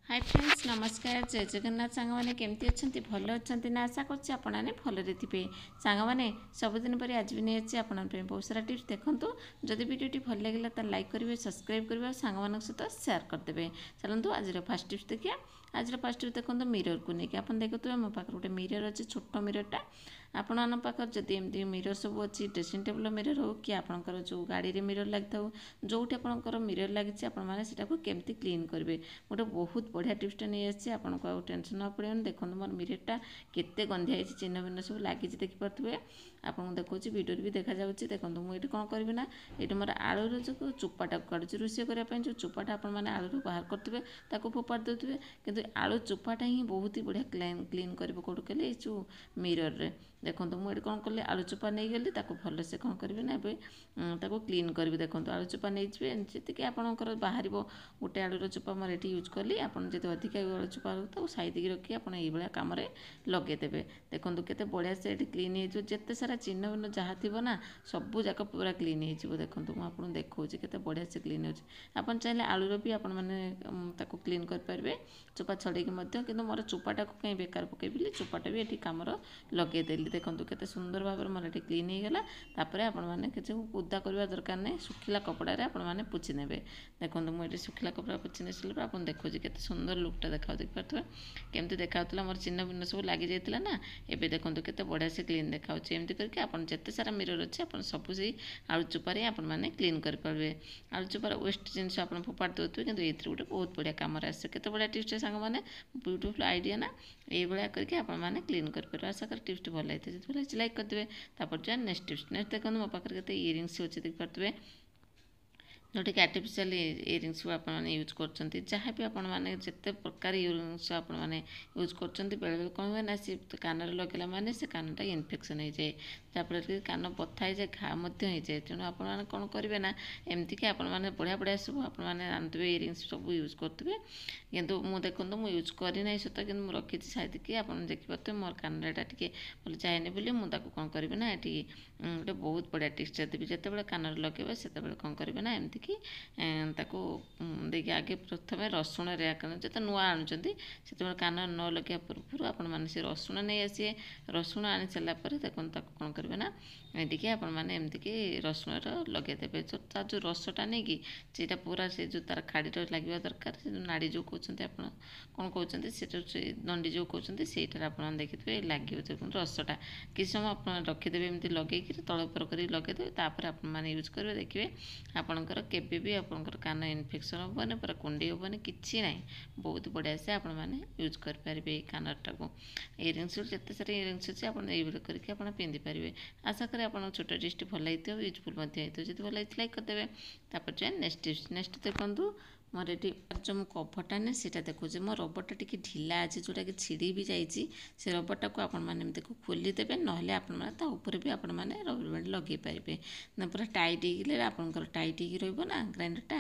Hi friends नमस्कार जय जगन्नाथ सांग मैंने केमती अच्छा भल अच्छा ना आशा करछि आपने भलरे थे सांग मैंने सबुदिन पर आज भी नहीं अच्छे आपन बहुत सारा टिप्स देखूँ जदि वीडियो भल लगे तो लाइक करेंगे सब्सक्राइब करेंगे और सांग मान सहित सेयार करदे। चलतु आज फास्ट टिप्स देखिए। आज फास्ट टिप्स देखो मिरर को लेकिन आप देखुए मो पाखे गोटे मिरर अच्छे छोट मिररटा आपण पाखे जदि एमती मिरर सब अच्छी ड्रेसिंग टेबल मिरर हो कि आपंकर जो गाड़ी मिरर लगी था जोटी आपंकर मिरर लगी आपमती क्लीन करेंगे गोटे बहुत बढ़िया टिप्सटा नहीं आसी आपको टेंशन ना पड़े। देखो मोर मिररटा केते गंधिया चिन्ह भिन्न सब लगी देखिपे आपको देखा भिडियो भी देखा जाऊँगी। देखो मुझे कौन करी ना ये मोर आलूर जो चोपाटा काढ़ुची रोषे करने जो चोपाटा आपने आलू बाहर करेंगे ताको फोपाड़ी देते कि आलू चोपाटा ही बहुत ही बढ़िया क्लीन कर कौट कले जो मिरर रे। देखो मुझे कौन कली आलू चोपा नहीं गली भलसे कौन करेंगे ना एवं क्लीन करी। देखो आलू चोपा नहीं जी आपंकर बाहर गोटे आलूर चोपा मोर ये यूज कली आपड़ी अधिक आलू चोपा हो साइड रखी आप कम लगेदेवे। देखो केते बढ़िया से क्लीन हो जिते सारा चिन्ह भिन्न जहाँ थी ना सबू जाक पूरा क्लीन हो। देखो मुझे देखा के बढ़िया से क्लीन हो आप चाहिए आलूर भी आप क्लीन करेंगे चोपा छड़े कि मोर चोपाटा को कहीं बेकार पकेबी चोपाटा भी ये कम लगेदेली। देखो केते सुंदर भाव में मोर ये क्लीन होगला। आपने किसी ओदा करवा दरकार नहीं सुखिला कपड़ा आपने पोछि ने। देखो मुझे सुखिला कपड़ा पोछि नहीं सारे आप देखो के सुंदर लुकटा देखा देखिए केमती देखा मोर चिन्ह भिन्न सब लगी जाता ना एवं देखो के बढ़िया से क्लीन देखा एमती करके आप जिते सारा मिरर अच्छे आप सब से आलू चोपारे आपने क्लीन करेंगे। आलू चोपार वेस्ट जिन आप फोपाड़ी देते कि ये गोटे बहुत बढ़िया कम आसे केते बढ़िया टिप्स सांग मैंने ब्यूटीफुल आइडिया ना ये करके आपने क्लीन करेंगे। आशा कर टिप्स भल होती है भले लाइक करदे। तापर नेक्स्ट टिप्स नेक्स्ट देखो मो पाखे के इयरिंग्स अच्छे देखिपे जोटि आर्टिफिशियल इयरिंग्स आपने यूज कर जहाँ भी आपने जिते प्रकार इयरिंग्स आपने यूज कर बेले बेले कौन हुए ना सी कान लगेला माने से कानटा इनफेक्शन हो जाए जहाँफल कि कान बथा हो जाए घा हो जाए। तेणु आप कौन करेंगे ना एमती कि आपने बढ़िया बढ़िया सब आपने आनुवे इयरिंग्स सब यूज करेंगे कितु मुझे देखो मुझे यूज करना सत कि रखी साइड कि आप देखिपे मोर कानटा टी भले जाए बोली मुझे कौन करी ना ये गोटे बहुत बढ़िया टिप्स देवी जिते कान लगे से कौन करेंगे ना एमती कि देखिए आगे प्रथम रसुण जो नुआ आणुंट से कान न लगे पूर्व आपण से रसुण नहीं आसी रसुण आनी सारापर देखो कौन करेंगे ना ये आपने एमती कि रसुण लगेदेवे जो रसटा नहीं कि सीटा पूरा से जो तार खाड़ी लगे दरकार से नाड़ी जो कहते आप कौन कहते से दंडी जो कहते से आप देखिए लगे रसटा किसी समय आप रखीदेवे एमती लगे तल उपर कर लगेदेवे तापर आपने यूज करेंगे देखिए आपंकर केबे भी आपंकर कान इनफेक्शन हेनी पूरा कुंडी हेनी कि ना बहुत बढ़िया से आपने यूज करेंगे कानटा को इयरिंग्स जिते सारे इयरिंग्स अच्छे आप करके आप पिंधि पारे। आशा करें आप छोट टिप्स भल होती यूजफुल होती जब भल लाइक करदे। तापर जो नेक्स्ट टिप्स नेक्स्ट देखूँ मोर ये जो मो कभरटा ना सीटा देखुचे मो रबरटा टी ढिला अच्छे जोटा कि छिड़ी भी जाइए से रबरटा को आपको खोलीदेवे ना ऊपर भी आपने रबर बैंड लगे पारे ना पूरा टाइट हो आपंकर टाइट हो ना ग्राइंडरटा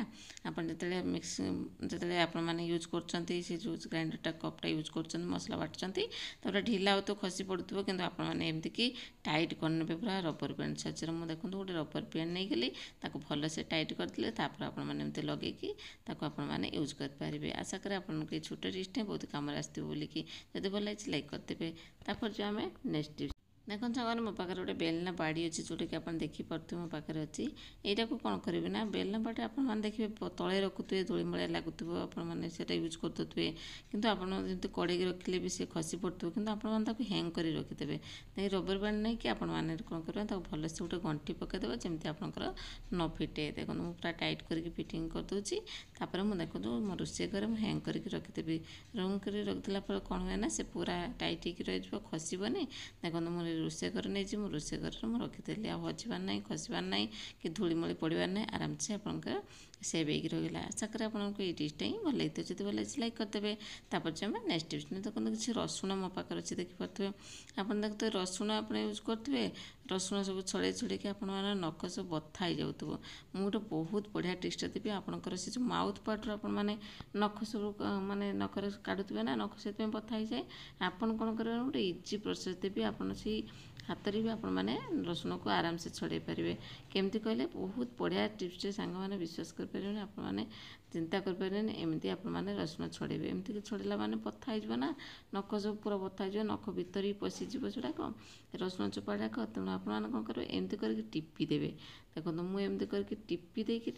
आप जो मिक्स जो आपने यूज कर जो ग्राइंडरटा कपटा यूज कर मसला बाटुंट तो ढिला हो तो खसी पड़ुव कि आपने एमती कि टाइट करने पूरा रबर बैंड साइज मुझे देखो गोटे रबर बैंड नहीं गली भल से टाइट करदे आपने लगे आपने यूज करेंगे। आशा करें आपको छोट टिप्स बहुत कम आसो बोलिकी जब भल लाइक करदे। तापर जो आम नेक्स्ट टिप्स देखो सागर मो पाखे गोटे बेलना बाड़ी अच्छी जोटा कि आप देखिपे मो पाखे अच्छी यहाँ को कौन करेंगे ना बेलना बाड़ी आप देखिए तले रखुए धूलीमूलिया लगुव आपने यूज करदे कि आपड़ी कड़े रखिले भी सी खसी पड़े कि आपको हैंग कर रखिदेवे रबर बैंड नहीं कि आपने कौन करेंगे भल से गोटे गंठी पकईदेवे जमी आपंकर न फिटे। देखो मुझे पूरा टाइट करके फिटिंग करदे तापर मुझे देखो मो रोषे घर मुझे हैंग करके रखिदेवी रंग कर रखिदेला कौन हुए ना से पूरा टाइट हो खसबनी। देखो मुझे रोषे घर नहीं मुझे रोषे घर मुझे रखीदेली हजबार ना खसबार ना कि धूलीमूली पड़वार ना आराम से आपंकर सेव हो रहा। आशा करें आपको ये टिप्सटा ही भल होती जब भल लाइक करदे। तापर जो नेक्स्ट टिप्स देखो किसी रसुण मो पाखे अच्छे देखिपे आप देखते रसुण आप यूज करेंगे रसुण सब छड़े छड़े आप नख सब बथा हो जाऊ मुझे बहुत बढ़िया टिप्सटा देवी आपंकर से जो माउथ पार्ट आपने नख सब मानने नखर काढ़ुवे ना नख से बथा हो जाए आपन कौन करेंगे गोटे इजी प्रोसेस देवी आप हाथ भी आपने रसुण को आराम से छड़े पारे केमती कहले बहुत बढ़िया टिप्स सांग मैंने विश्वास करें आपने ଚିନ୍ତା କରିପାରିବେନି ଏମିତି ଆପଣମାନେ ରସୁଣ ଛଡ଼େଇବେ। ଏମିତିକି ଛଡ଼େଇଲା ମାନେ ବଥା ହେଇଯିବ ନା, ନଖ ସବୁ ପୁରା ବଥା ହେଇଯିବ, ନଖ ଭିତରେ ବି ପଶିଯିବ ସେଗୁଡ଼ାକ ରସୁଣ ଚୋପାଟାକ। ତେଣୁ ଆପଣମାନେ କ'ଣ କରିବେ, ଏମିତି କରିକି ଟିପି ଦେବେ। ଦେଖନ୍ତୁ ମୁଁ ଏମିତି କରିକି ଟିପି ଦେଇକି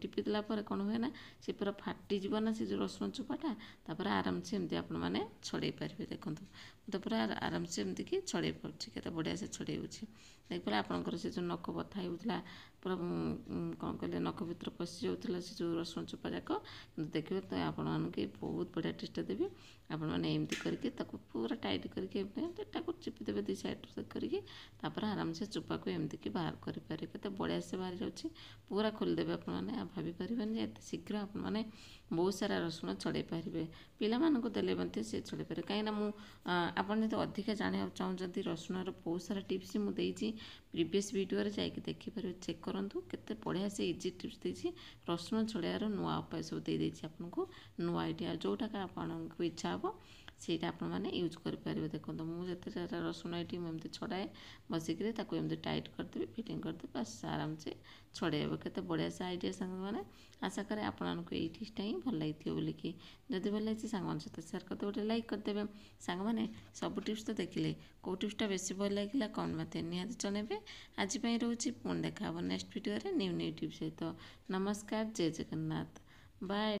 ଟିପି ଦେଲା ପରେ କ'ଣ ହୁଏ ନା, ସେ ପୁରା ଫାଟିଯିବ ନା ସେ ଯେଉଁ ରସୁଣ ଚୋପାଟା, ତାପରେ ଆରାମସେ ଏମିତି ଆପଣମାନେ ଛଡ଼େଇ ପାରିବେ। ଦେଖନ୍ତୁ ମୁଁ ତ ପୁରା ଆରାମସେ ଏମିତିକି ଛଡ଼େଇ ପାରୁଛି, କେତେ ବଢ଼ିଆ ସେ ଛଡ଼େଇ ହେଉଛି। ଦେଖିପାରିଲେ ଆପଣଙ୍କର ସେ ଯେଉଁ ନଖ ବଥା ହେଉଥିଲା, ପୁରା କ'ଣ କହିଲେ ନଖ ଭିତରେ ପଶି ଯାଉଥିଲା ସେ ଯେଉଁ ରସୁଣ ଚୋପା ଯାକ, କିନ୍ତୁ ଦେଖିବେ ତ ଆପଣମାନଙ୍କୁ ବହୁତ ବଢ଼ିଆ ଟେଷ୍ଟ ଦେବି। ଆପଣମାନେ ଏମିତି କରିକି ତାକୁ ପୁରା ଟାଇଟ୍ କରିକି ଏମିତି ତାକୁ ଚିପି ଦେବେ ଦୁଇ ସାଇଡ଼୍ରୁ କରିକି, ତାପରେ ଆରାମସେ ଚୋପାକୁ ଏମିତିକି ବାହାର କରିପାରିବେ। କେତେ ବଢ଼ିଆ ସେ ବାହାରି ଯାଉଛି, ପୁରା ଖୋଲିଦେବେ ଆପଣମାନେ। ଆଉ ଭାବିପାରିବେନି ଯେ ଏତେ ଶୀଘ୍ର ଆପଣମାନେ ବହୁତ ସାରା ରସୁଣ ଛଡ଼େଇ ପାରିବେ। ପିଲାମାନଙ୍କୁ ଦେଲେ ମଧ୍ୟ ସେ ଛଡ଼େଇ ପାରିବେ। କାହିଁକିନା ମୁଁ ଆପଣ ଯଦି ଅଧିକା ଜାଣିବାକୁ ଚାହୁଁଛନ୍ତି ରସୁଣର ବହୁତ ସାରା ଟିପ୍ସ ମୁଁ ଦେଇଛି ପ୍ରିଭିୟସ୍ ଭିଡ଼ିଓରେ, ଯାଇକି ଦେଖିପାରିବେ, ଚେକ୍ କରନ୍ତୁ। କେତେ ବଢ଼ିଆ ସେ ଇଜି ଟିପ୍ସ ଦେଇଛି। ରସୁଣ ଛଡ଼େଇବାର ନୂଆ ଉପାୟ ସବୁ ଦେଇଦେଇଛି ଆପଣଙ୍କୁ, ନୂଆ ଆଇଡ଼ିଆ ଯେଉଁଟାକା ଆପଣଙ୍କୁ ଇଚ୍ଛା ହେବ ସେଇଟା ଆପଣମାନେ ୟୁଜ୍ କରିପାରିବେ। ଦେଖନ୍ତୁ ମୁଁ ଯେତେ ସାରା ରସୁଣ ଏଠି ମୁଁ ଏମିତି ଛଡ଼ାଏ, ବସିକିରି ତାକୁ ଏମିତି ଟାଇଟ୍ କରିଦେବି, ଫିଟିଂ କରିଦେବି, ବାସ୍ ଆରାମସେ ଛଡ଼େଇ ହେବ। କେତେ ବଢ଼ିଆ ସେ ଆଇଡ଼ିଆ ସାଙ୍ଗମାନେ। ଆଶା କରେ ଆପଣମାନଙ୍କୁ ଏଇ ଟିପ୍ସଟା ହିଁ ଭଲ ଲାଗିଥିବ ବୋଲିକି। ଯଦି ଭଲ ଲାଗିଛି ସାଙ୍ଗମାନଙ୍କ ସହିତ ସେୟାର କରିଦେବେ, ଗୋଟେ ଲାଇକ୍ କରିଦେବେ। ସାଙ୍ଗମାନେ ସବୁ ଟିପ୍ସ ତ ଦେଖିଲେ, କେଉଁ ଟିପ୍ସଟା ବେଶୀ ଭଲ ଲାଗିଲା କମେଣ୍ଟ ମୋତେ ନିହାତି ଜଣାଇବେ। ଆଜି ପାଇଁ ରହୁଛି, ପୁଣି ଦେଖା ହେବ ନେକ୍ସଟ ଭିଡ଼ିଓରେ ନ୍ୟୁ ଟିପ୍ସ ସହିତ। ନମସ୍କାର, ଜୟ ଜଗନ୍ନାଥ, ବାଏ।